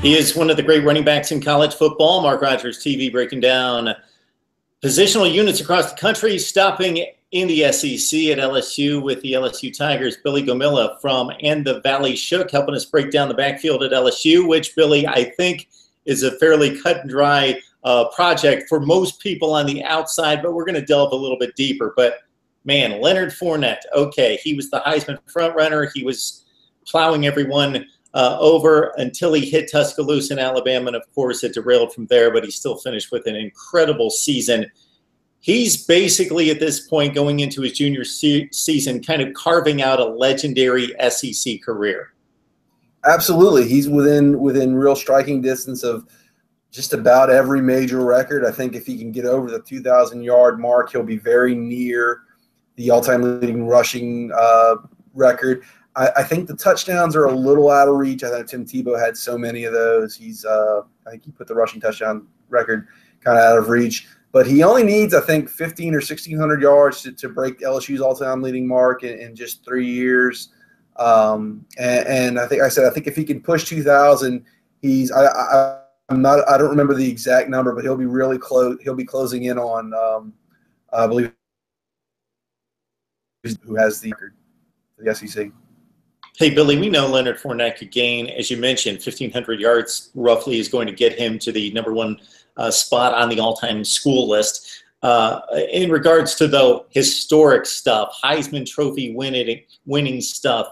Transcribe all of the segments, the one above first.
He is one of the great running backs in college football. MarkRogersTV breaking down positional units across the country, stopping in the SEC at LSU with the LSU Tigers. Billy Gomila from And the Valley Shook helping us break down the backfield at LSU, which, Billy, I think is a fairly cut and dry project for most people on the outside, but we're going to delve a little bit deeper. But, man, Leonard Fournette, okay, he was the Heisman frontrunner. He was plowing everyone over until he hit Tuscaloosa in Alabama, and of course it derailed from there, but he still finished with an incredible season. He's basically at this point going into his junior season kind of carving out a legendary SEC career. Absolutely. He's within real striking distance of just about every major record. I think if he can get over the 2,000-yard mark, he'll be very near the all-time leading rushing record. I think the touchdowns are a little out of reach. I thought Tim Tebow had so many of those. I think he put the rushing touchdown record kind of out of reach. But he only needs, I think, 1,500 or 1,600 yards to break LSU's all-time leading mark in just 3 years. And I think if he can push 2,000, I don't remember the exact number, but he'll be really close. He'll be closing in on, I believe, who has the record for the SEC. Hey, Billy, we know Leonard Fournette could gain, as you mentioned, 1,500 yards roughly is going to get him to the #1 spot on the all-time school list. In regards to, though, historic stuff, Heisman Trophy winning stuff,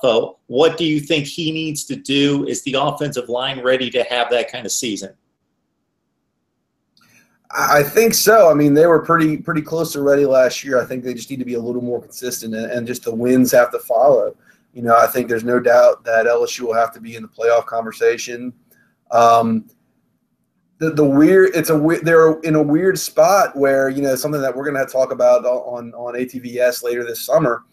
what do you think he needs to do? Is the offensive line ready to have that kind of season? I think so. I mean, they were pretty close to ready last year. I think they just need to be a little more consistent, and just the wins have to follow. You know, I think there's no doubt that LSU will have to be in the playoff conversation. They're in a weird spot where, you know, something that we're going to have to talk about on ATVS later this summer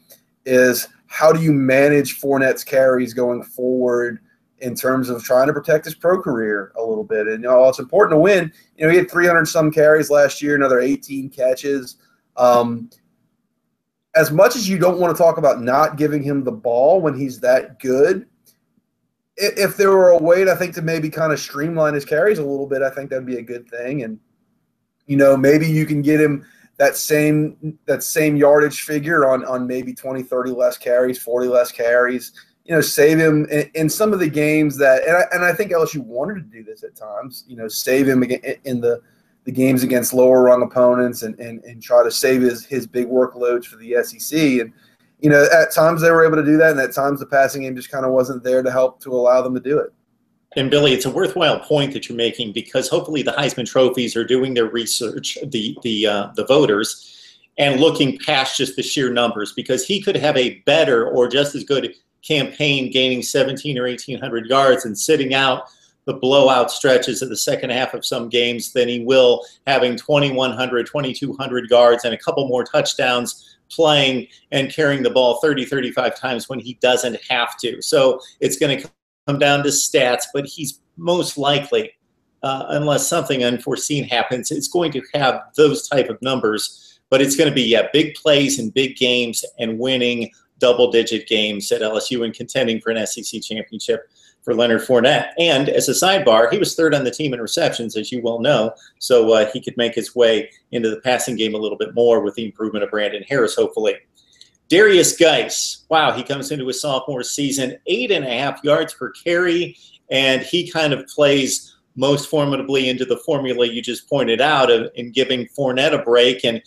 is how do you manage Fournette's carries going forward in terms of trying to protect his pro career a little bit. And, you know, it's important to win. You know, he had 300-some carries last year, another 18 catches. As much as you don't want to talk about not giving him the ball when he's that good, if there were a way, I think, to maybe kind of streamline his carries a little bit, I think that'd be a good thing. And, you know, maybe you can get him that same yardage figure on maybe 20, 30 less carries, 40 less carries. You know, save him in some of the games that, and I think LSU wanted to do this at times. You know, save him in the games against lower rung opponents and try to save his big workloads for the SEC. And, you know, at times they were able to do that, and at times the passing game just kind of wasn't there to help to allow them to do it. And, Billy, it's a worthwhile point that you're making, because hopefully the Heisman trophies are doing their research, the voters, and looking past just the sheer numbers, because he could have a better or just as good campaign gaining 1,700 or 1,800 yards and sitting out the blowout stretches of the second half of some games than he will having 2,100, 2,200 yards and a couple more touchdowns playing and carrying the ball 30, 35 times when he doesn't have to. So it's going to come down to stats, but he's most likely, unless something unforeseen happens, it's going to have those type of numbers. But it's going to be, big plays in big games and winning double-digit games at LSU and contending for an SEC championship for Leonard Fournette. And as a sidebar, he was third on the team in receptions, as you well know, so he could make his way into the passing game a little bit more with the improvement of Brandon Harris, hopefully. Derrius Guice, wow, he comes into his sophomore season, 8.5 yards per carry, and he kind of plays most formidably into the formula you just pointed out in giving Fournette a break and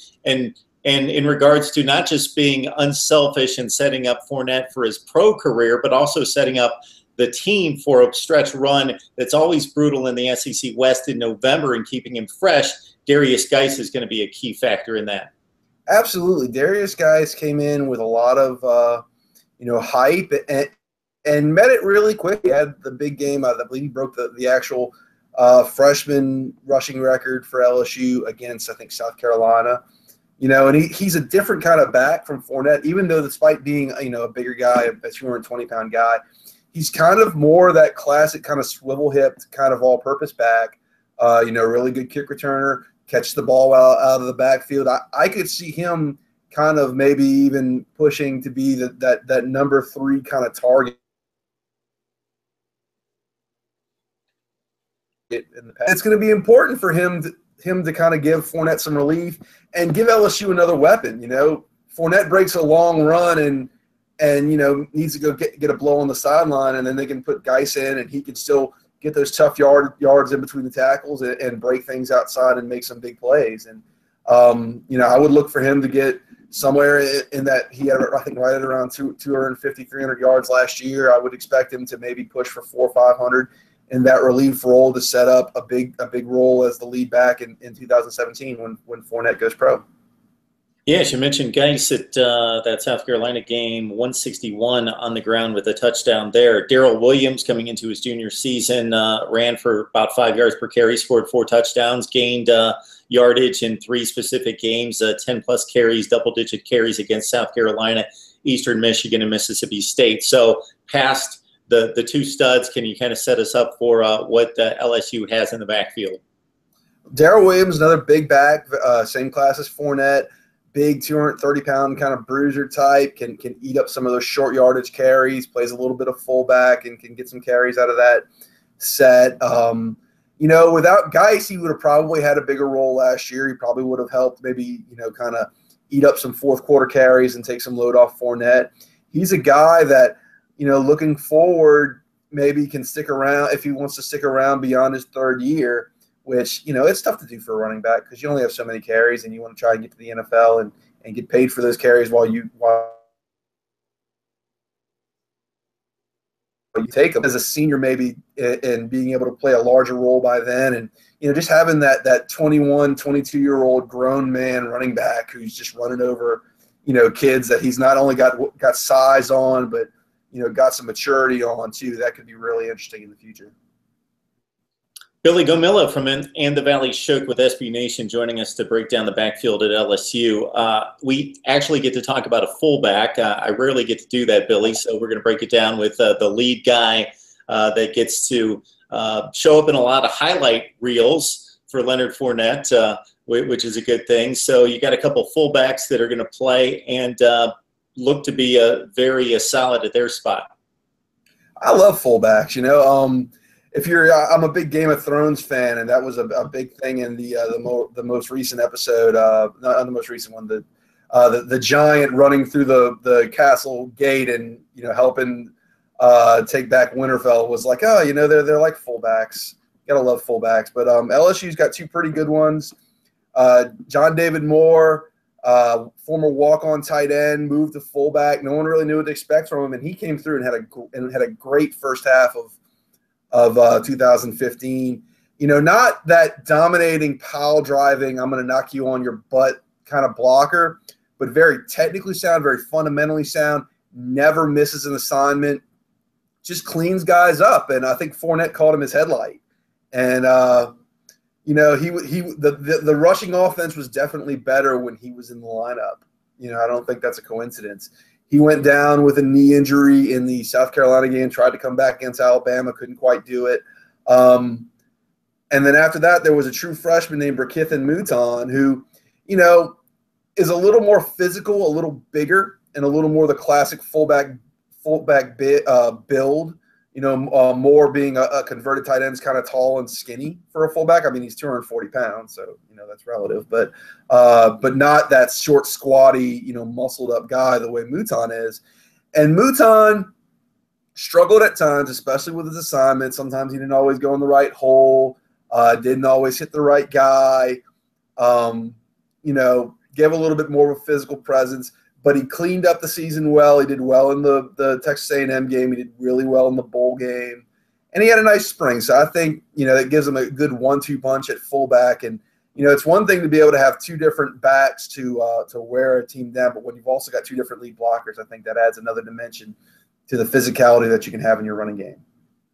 in regards to not just being unselfish and setting up Fournette for his pro career, but also setting up the team for a stretch run that's always brutal in the SEC West in November and keeping him fresh. Derrius Guice is going to be a key factor in that. Absolutely. Derrius Guice came in with a lot of, hype and met it really quick. He had the big game. I believe he broke the actual freshman rushing record for LSU against, I think, South Carolina. You know, and he's a different kind of back from Fournette, even though despite being, a bigger guy, a 220-pound guy, he's kind of more that classic kind of swivel-hipped kind of all-purpose back, really good kick returner, catch the ball out of the backfield. I could see him kind of maybe even pushing to be that number 3 kind of target It's going to be important for him to kind of give Fournette some relief and give LSU another weapon. You know, Fournette breaks a long run and you know, needs to go get a blow on the sideline, and then they can put Guice in, and he can still get those tough yards in between the tackles and break things outside and make some big plays. And you know, I would look for him to get somewhere in that. He had, I think, right at around 250, 300 yards last year. I would expect him to maybe push for 400 or 500 in that relief role to set up a big role as the lead back in 2017 when Fournette goes pro. Yes, you mentioned Guice at that South Carolina game, 161 on the ground with a touchdown there. Darrell Williams, coming into his junior season, ran for about 5 yards per carry, scored 4 touchdowns, gained yardage in 3 specific games, 10-plus carries, double-digit carries against South Carolina, Eastern Michigan, and Mississippi State. So past the 2 studs, can you kind of set us up for what LSU has in the backfield? Darrell Williams, another big back, same class as Fournette. Big 230-pound kind of bruiser type, can eat up some of those short yardage carries, plays a little bit of fullback and can get some carries out of that set. You know, without Guice, he would have probably had a bigger role last year. He probably would have helped maybe, you know, kind of eat up some fourth quarter carries and take some load off Fournette. He's a guy that, you know, looking forward, maybe can stick around if he wants to stick around beyond his 3rd year, which, you know, it's tough to do for a running back because you only have so many carries and you want to try and get to the NFL and get paid for those carries while you take them as a senior, maybe, and being able to play a larger role by then. And, you know, just having that 21, 22-year-old grown man running back who's just running over, you know, kids that he's not only got size on, but, you know, got some maturity on too. That could be really interesting in the future. Billy Gomila from And the Valley Shook with SB Nation joining us to break down the backfield at LSU. We actually get to talk about a fullback. I rarely get to do that, Billy, so we're going to break it down with the lead guy that gets to show up in a lot of highlight reels for Leonard Fournette, which is a good thing. So you got a couple fullbacks that are going to play and look to be very solid at their spot. I love fullbacks, you know. If you're, I'm a big Game of Thrones fan, and that was a big thing in the most recent episode. Not the most recent one, the giant running through the castle gate and, you know, helping take back Winterfell was like, oh, you know, they're like fullbacks. Gotta love fullbacks. But LSU's got 2 pretty good ones. John David Moore, former walk-on tight end, moved to fullback. No one really knew what to expect from him, and he came through and had a great first half of 2015. You know, not that dominating pile driving, I'm going to knock you on your butt kind of blocker, but very technically sound, very fundamentally sound, never misses an assignment, just cleans guys up. And I think Fournette called him his headlight. And, you know, the rushing offense was definitely better when he was in the lineup. You know, I don't think that's a coincidence. He went down with a knee injury in the South Carolina game, tried to come back against Alabama, couldn't quite do it. And then after that, there was a true freshman named Brakithan Mouton who, you know, is a little more physical, a little bigger, and a little more the classic fullback build. You know, more being a converted tight end is kind of tall and skinny for a fullback. I mean, he's 240 pounds, so, you know, that's relative. But not that short, squatty, you know, muscled up guy the way Mouton is. And Mouton struggled at times, especially with his assignments. Sometimes he didn't always go in the right hole, didn't always hit the right guy. You know, gave a little bit more of a physical presence. But he cleaned up the season well. He did well in the Texas A&M game. He did really well in the bowl game. And he had a nice spring. So I think, you know, that gives him a good 1-2 punch at fullback. And, you know, it's one thing to be able to have 2 different backs to wear a team down. But when you've also got 2 different lead blockers, I think that adds another dimension to the physicality that you can have in your running game.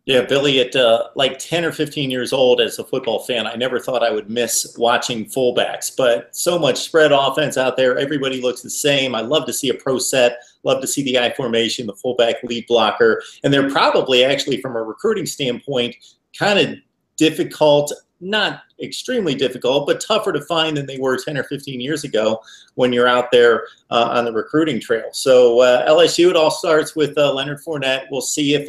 Yeah, Billy, at like 10 or 15 years old as a football fan, I never thought I would miss watching fullbacks. But so much spread offense out there. Everybody looks the same. I love to see a pro set, love to see the I formation, the fullback lead blocker. And they're probably actually, from a recruiting standpoint, kind of difficult not extremely difficult, but tougher to find than they were 10 or 15 years ago when you're out there on the recruiting trail. So LSU, it all starts with Leonard Fournette. We'll see if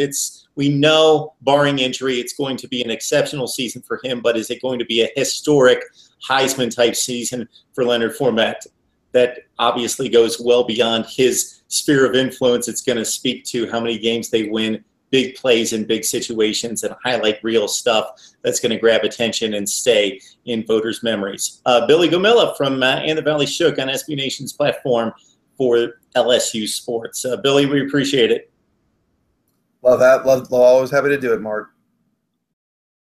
we know, barring injury, it's going to be an exceptional season for him, but is it going to be a historic Heisman-type season for Leonard Fournette? That obviously goes well beyond his sphere of influence. It's going to speak to how many games they win, big plays in big situations, and highlight real stuff that's going to grab attention and stay in voters' memories. Billy Gomila from And the Valley Shook on SB Nation's platform for LSU Sports. Billy, we appreciate it. Love that. Love, always happy to do it, Mark.